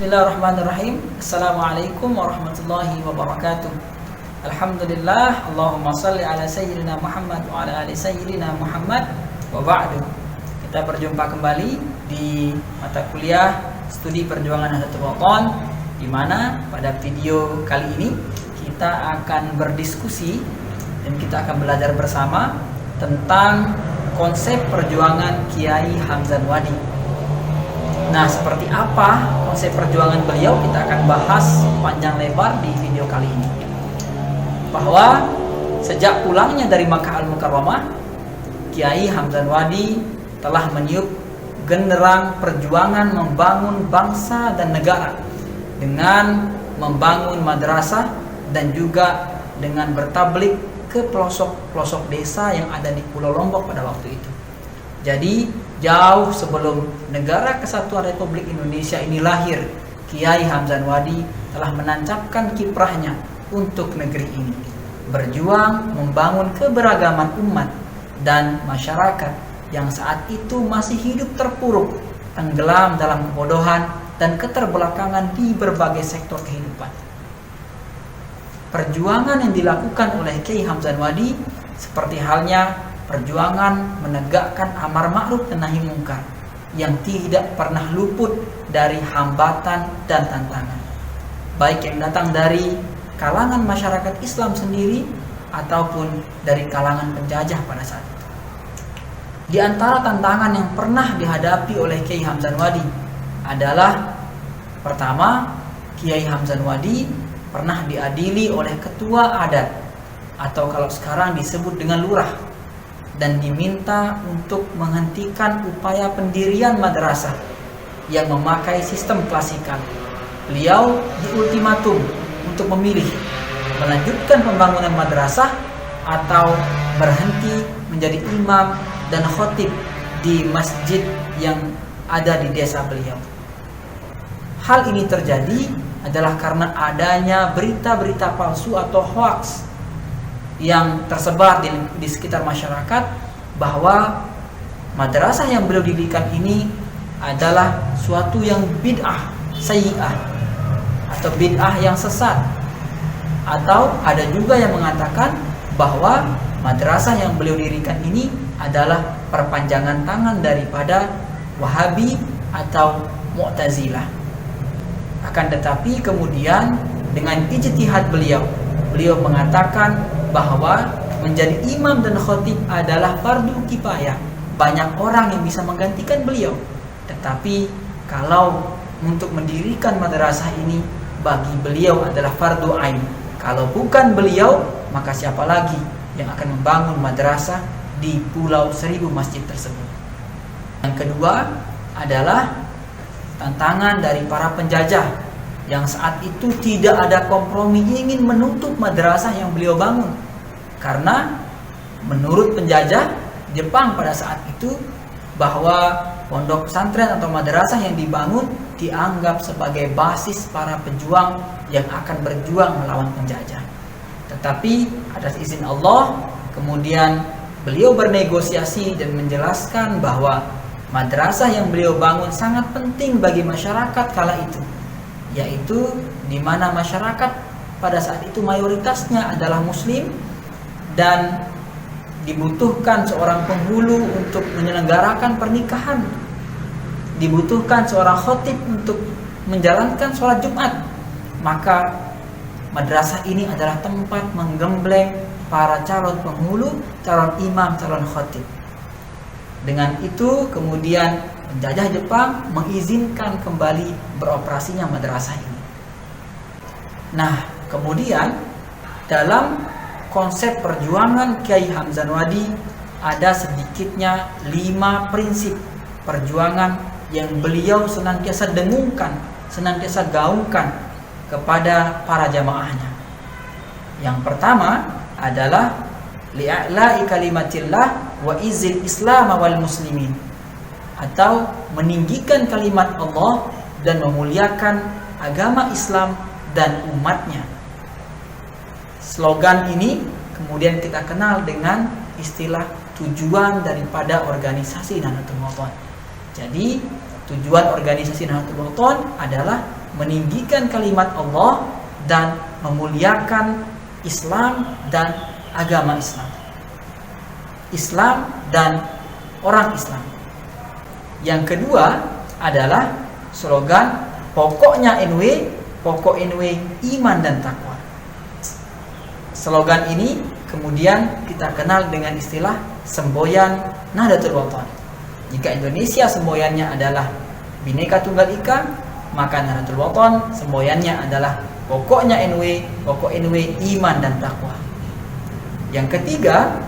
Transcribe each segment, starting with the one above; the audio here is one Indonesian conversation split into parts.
Bismillahirrahmanirrahim. Assalamualaikum warahmatullahi wabarakatuh. Alhamdulillah, Allahumma salli ala sayyidina Muhammad wa ala ali sayyidina Muhammad wa ba'du. Kita berjumpa kembali di mata kuliah studi perjuangan Nahdlatul Wathon, di mana pada video kali ini kita akan berdiskusi dan kita akan belajar bersama tentang konsep perjuangan Kiai Hamzan Wadi. Nah, seperti apa konsep perjuangan beliau kita akan bahas panjang lebar di video kali ini. Bahwa sejak pulangnya dari Makkah Al-Mukarramah, Kiai Hamzan Wadi telah meniup genderang perjuangan membangun bangsa dan negara dengan membangun madrasah dan juga dengan bertablik ke pelosok-pelosok desa yang ada di Pulau Lombok pada waktu itu. Jadi jauh sebelum Negara Kesatuan Republik Indonesia ini lahir, Kiai Hamzan Wadi telah menancapkan kiprahnya untuk negeri ini, berjuang membangun keberagaman umat dan masyarakat yang saat itu masih hidup terpuruk, tenggelam dalam kebodohan dan keterbelakangan di berbagai sektor kehidupan. Perjuangan yang dilakukan oleh Kiai Hamzan Wadi seperti halnya perjuangan menegakkan amar ma'ruf dan nahi mungkar yang tidak pernah luput dari hambatan dan tantangan, baik yang datang dari kalangan masyarakat Islam sendiri ataupun dari kalangan penjajah pada saat itu. Di antara tantangan yang pernah dihadapi oleh Kiai Hamzan Wadi adalah, pertama, Kiai Hamzan Wadi pernah diadili oleh ketua adat atau kalau sekarang disebut dengan lurah, dan diminta untuk menghentikan upaya pendirian madrasah yang memakai sistem klasikal. Beliau diultimatum untuk memilih melanjutkan pembangunan madrasah atau berhenti menjadi imam dan khotib di masjid yang ada di desa beliau. Hal ini terjadi adalah karena adanya berita-berita palsu atau hoaks yang tersebar di sekitar masyarakat bahwa madrasah yang beliau dirikan ini adalah suatu yang bid'ah sayyi'ah atau bid'ah yang sesat, atau ada juga yang mengatakan bahwa madrasah yang beliau dirikan ini adalah perpanjangan tangan daripada Wahabi atau Mu'tazilah. Akan tetapi kemudian dengan ijtihad beliau mengatakan bahwa menjadi imam dan khotib adalah fardu kifayah. Banyak orang yang bisa menggantikan beliau. Tetapi kalau untuk mendirikan madrasah ini bagi beliau adalah fardu ain. Kalau bukan beliau, maka siapa lagi yang akan membangun madrasah di Pulau Seribu Masjid tersebut? Yang kedua adalah tantangan dari para penjajah yang saat itu tidak ada kompromi ingin menutup madrasah yang beliau bangun. Karena menurut penjajah Jepang pada saat itu bahwa pondok pesantren atau madrasah yang dibangun dianggap sebagai basis para pejuang yang akan berjuang melawan penjajah. Tetapi atas izin Allah kemudian beliau bernegosiasi dan menjelaskan bahwa madrasah yang beliau bangun sangat penting bagi masyarakat kala itu, yaitu di mana masyarakat pada saat itu mayoritasnya adalah muslim dan dibutuhkan seorang penghulu untuk menyelenggarakan pernikahan, dibutuhkan seorang khotib untuk menjalankan sholat Jumat. Maka madrasah ini adalah tempat menggembleng para calon penghulu, calon imam, calon khotib. Dengan itu kemudian penjajah Jepang mengizinkan kembali beroperasinya madrasah ini. Nah, kemudian dalam konsep perjuangan Kiai Hamzan Wadi ada sedikitnya 5 prinsip perjuangan yang beliau senantiasa dengungkan, senantiasa gaungkan kepada para jamaahnya. Yang pertama adalah li'a'la'i kalimatillah wa izzil islam wal muslimin, atau meninggikan kalimat Allah dan memuliakan agama Islam dan umatnya. Slogan ini kemudian kita kenal dengan istilah tujuan daripada organisasi Nahdlatul Wathon. Jadi tujuan organisasi Nahdlatul Wathon adalah meninggikan kalimat Allah dan memuliakan Islam dan agama Islam. Islam dan orang Islam. Yang kedua adalah slogan pokoknya NW, pokok NW iman dan takwa. Slogan ini kemudian kita kenal dengan istilah semboyan Nahdlatul Wathon. Jika Indonesia semboyannya adalah Bhinneka Tunggal Ika, maka Nahdlatul Wathon semboyannya adalah pokoknya NW, pokok NW iman dan takwa. Yang ketiga,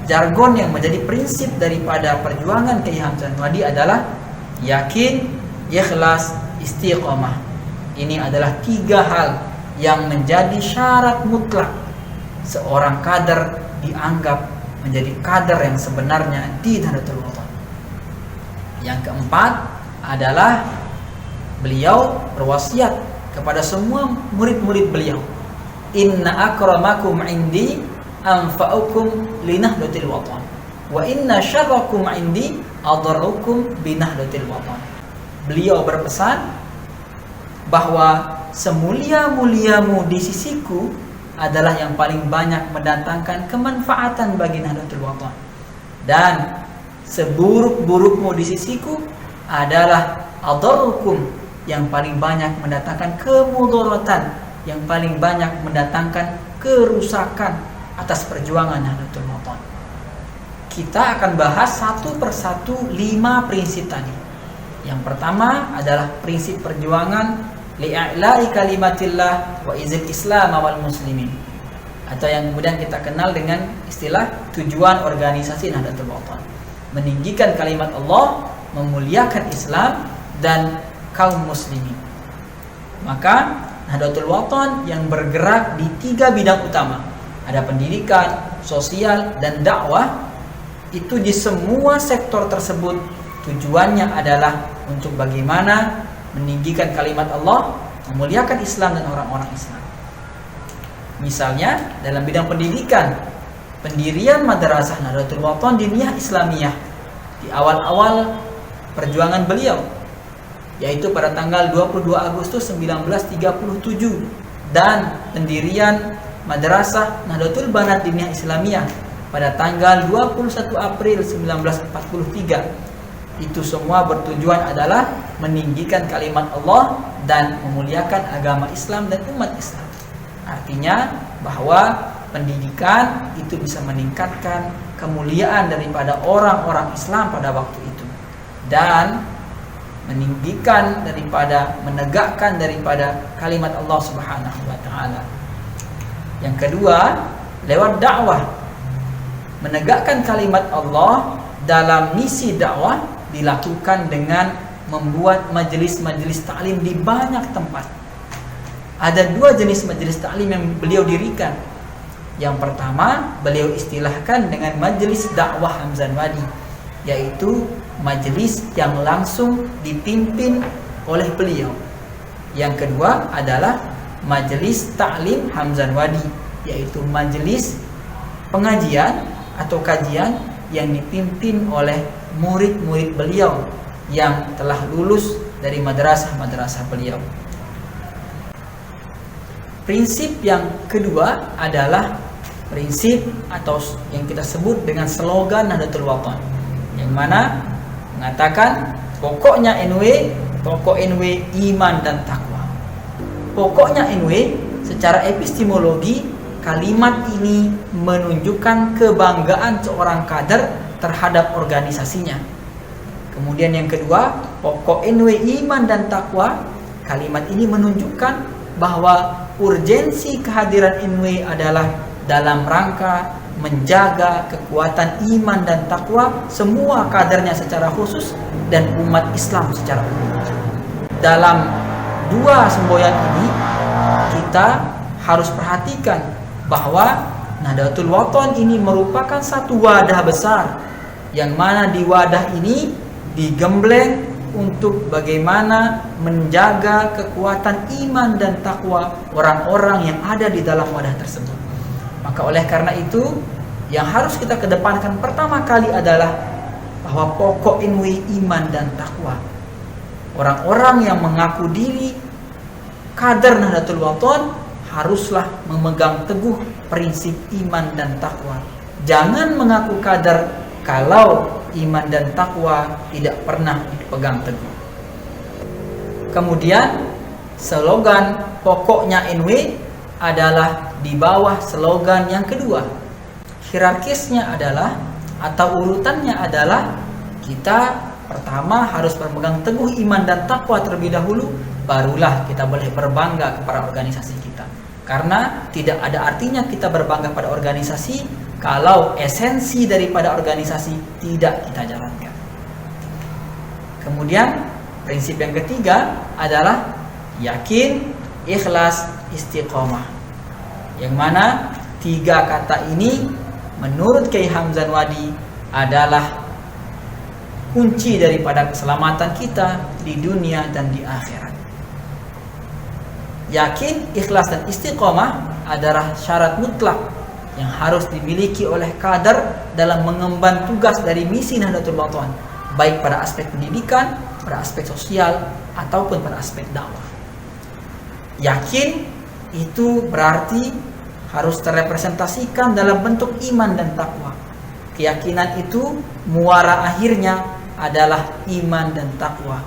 jargon yang menjadi prinsip daripada perjuangan Kiai Hamzah Anwadi adalah yakin, ikhlas, istiqomah. Ini adalah 3 hal yang menjadi syarat mutlak seorang kader dianggap menjadi kader yang sebenarnya di Nahdlatul Wathon. Yang keempat adalah beliau berwasiat kepada semua murid-murid beliau, inna akramakum indi anfa'ukum li Nahdlatil Wathon wa inna syarrakum indi adarrukum bi Nahdlatil Wathon. Beliau berpesan bahwa semulia-muliamu di sisiku adalah yang paling banyak mendatangkan kemanfaatan bagi Nahdlatul Wathon, dan seburuk-burukmu di sisiku adalah adarrukum, yang paling banyak mendatangkan kemudaratan, yang paling banyak mendatangkan kerusakan atas perjuangan Nahdlatul Wathon. Kita akan bahas satu persatu 5 prinsip tadi. Yang pertama adalah prinsip perjuangan li'a'la'i kalimatillah wa izil islam wal muslimin, atau yang kemudian kita kenal dengan istilah tujuan organisasi Nahdlatul Wathon, meninggikan kalimat Allah, memuliakan Islam dan kaum muslimin. Maka Nahdlatul Wathon yang bergerak di 3 bidang utama, ada pendidikan, sosial, dan dakwah. Itu di semua sektor tersebut tujuannya adalah untuk bagaimana meninggikan kalimat Allah, memuliakan Islam dan orang-orang Islam. Misalnya dalam bidang pendidikan, pendirian Madrasah Nahdlatul Wathon Diniyah Islamiyah di awal-awal perjuangan beliau, yaitu pada tanggal 22 Agustus 1937, dan pendirian Madrasah Nahdlatul Banat Diniyah Islamiyah pada tanggal 21 April 1943. Itu semua bertujuan adalah meninggikan kalimat Allah dan memuliakan agama Islam dan umat Islam. Artinya bahwa pendidikan itu bisa meningkatkan kemuliaan daripada orang-orang Islam pada waktu itu, dan meninggikan daripada, menegakkan daripada kalimat Allah Subhanahu wa taala. Yang kedua, lewat dakwah, menegakkan kalimat Allah dalam misi dakwah dilakukan dengan membuat majelis-majelis taklim di banyak tempat. Ada 2 jenis majelis taklim yang beliau dirikan. Yang pertama, beliau istilahkan dengan majelis dakwah Hamzah Anwadi, yaitu majelis yang langsung dipimpin oleh beliau. Yang kedua adalah majelis taklim Hamzah Anwadi, yaitu majelis pengajian atau kajian yang dipimpin oleh murid-murid beliau yang telah lulus dari madrasah-madrasah beliau. Prinsip yang kedua adalah prinsip atau yang kita sebut dengan slogan Nahdlatul Wathon, yang mana mengatakan pokoknya NW, pokok NW iman dan takwa. Pokoknya NW secara epistemologi, kalimat ini menunjukkan kebanggaan seorang kader terhadap organisasinya. Kemudian yang kedua, pokok NW iman dan takwa, kalimat ini menunjukkan bahwa urgensi kehadiran NW adalah dalam rangka menjaga kekuatan iman dan takwa semua kadernya secara khusus dan umat Islam secara umum. Dalam 2 semboyan ini kita harus perhatikan bahwa Nahdlatul Wathon ini merupakan satu wadah besar, yang mana di wadah ini digembleng untuk bagaimana menjaga kekuatan iman dan takwa orang-orang yang ada di dalam wadah tersebut. Maka oleh karena itu, yang harus kita kedepankan pertama kali adalah bahwa pokok NW iman dan takwa. Orang-orang yang mengaku diri kader Nahdlatul Wathon haruslah memegang teguh prinsip iman dan takwa. Jangan mengaku kader kalau iman dan takwa tidak pernah dipegang teguh. Kemudian slogan pokoknya NW adalah di bawah slogan yang kedua. Hierarkisnya adalah atau urutannya adalah kita pertama harus berpegang teguh iman dan takwa terlebih dahulu, barulah kita boleh berbangga kepada organisasi kita. Karena tidak ada artinya kita berbangga pada organisasi kalau esensi daripada organisasi tidak kita jalankan. Kemudian prinsip yang ketiga adalah yakin, ikhlas, istiqomah. Yang mana tiga kata ini menurut Kiai Hamzan Wadi adalah kunci daripada keselamatan kita di dunia dan di akhirat. Yakin, ikhlas, dan istiqomah adalah syarat mutlak yang harus dimiliki oleh kader dalam mengemban tugas dari misi Nahdlatul Wathon, baik pada aspek pendidikan, pada aspek sosial, ataupun pada aspek dakwah. Yakin itu berarti harus terrepresentasikan dalam bentuk iman dan takwa. Keyakinan itu muara akhirnya adalah iman dan takwa.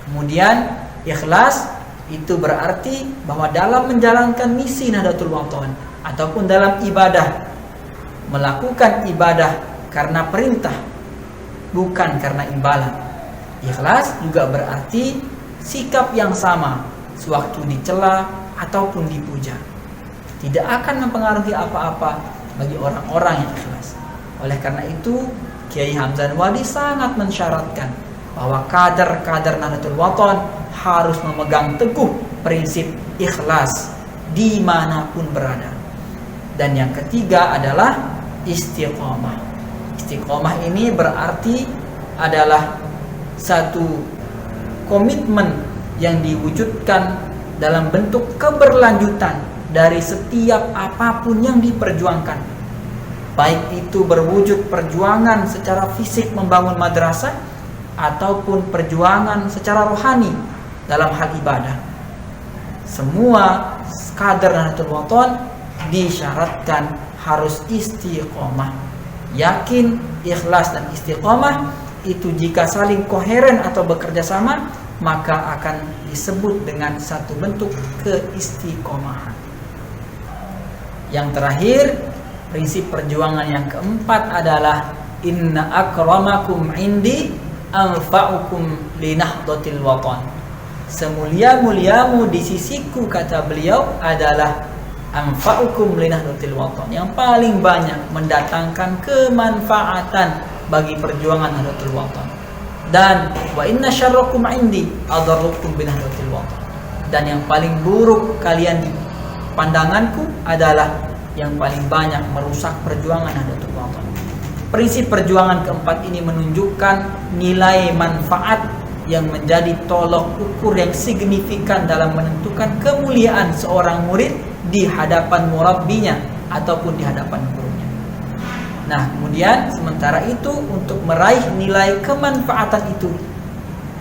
Kemudian ikhlas itu berarti bahwa dalam menjalankan misi Nahdlatul Wathon ataupun dalam ibadah, melakukan ibadah karena perintah, bukan karena imbalan. Ikhlas juga berarti sikap yang sama sewaktu dicela ataupun dipuja. Tidak akan mempengaruhi apa-apa bagi orang-orang yang ikhlas. Oleh karena itu, Kiai Hamzan Wadi sangat mensyaratkan bahwa kader-kader Nahdlatul Wathon harus memegang teguh prinsip ikhlas dimanapun berada. Dan yang ketiga adalah istiqomah. Istiqomah ini berarti adalah satu komitmen yang diwujudkan dalam bentuk keberlanjutan dari setiap apapun yang diperjuangkan, baik itu berwujud perjuangan secara fisik membangun madrasah ataupun perjuangan secara rohani dalam hal ibadah. Semua kader Nahdlatul Wathon disyaratkan harus istiqomah. Yakin, ikhlas, dan istiqomah itu jika saling koheren atau bekerja sama, maka akan disebut dengan satu bentuk keistiqomahan. Yang terakhir, prinsip perjuangan yang keempat adalah inna akramakum indi anfa'ukum li Nahdlatil Wathon. Semulia-muliamu di sisiku, kata beliau, adalah anfa'ukum li Nahdlatil Wathon, yang paling banyak mendatangkan kemanfaatan bagi perjuangan Nahdlatul Wathon. Dan wa inna syarrakum indi adarrukum bi Nahdlatil Wathon. Dan yang paling buruk kalian di pandanganku adalah yang paling banyak merusak perjuangan Nahdlatul Wathon. Prinsip perjuangan keempat ini menunjukkan nilai manfaat yang menjadi tolok ukur yang signifikan dalam menentukan kemuliaan seorang murid di hadapan murabbinya ataupun di hadapan gurunya. Nah, kemudian sementara itu untuk meraih nilai kemanfaatan itu,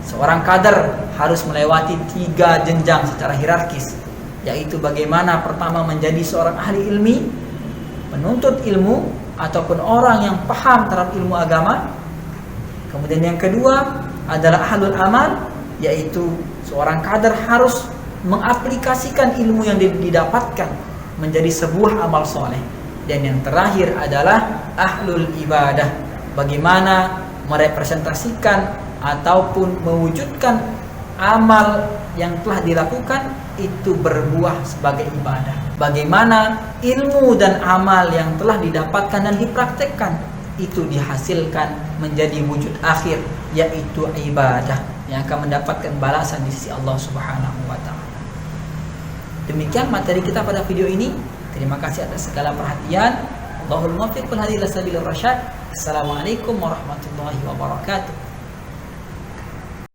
seorang kader harus melewati 3 jenjang secara hierarkis, yaitu bagaimana pertama menjadi seorang ahli ilmi, penuntut ilmu ataupun orang yang paham terhadap ilmu agama. Kemudian yang kedua adalah ahlul amal, yaitu seorang kader harus mengaplikasikan ilmu yang didapatkan menjadi sebuah amal soleh. Dan yang terakhir adalah ahlul ibadah, bagaimana merepresentasikan ataupun mewujudkan amal yang telah dilakukan itu berbuah sebagai ibadah. Bagaimana ilmu dan amal yang telah didapatkan dan dipraktekkan itu dihasilkan menjadi wujud akhir, yaitu ibadah yang akan mendapatkan balasan di sisi Allah Subhanahu wa taala. Demikian materi kita pada video ini. Terima kasih atas segala perhatian. Allahul muwaffiq wal hadi ila sabilir rasyad. Assalamualaikum warahmatullahi wabarakatuh.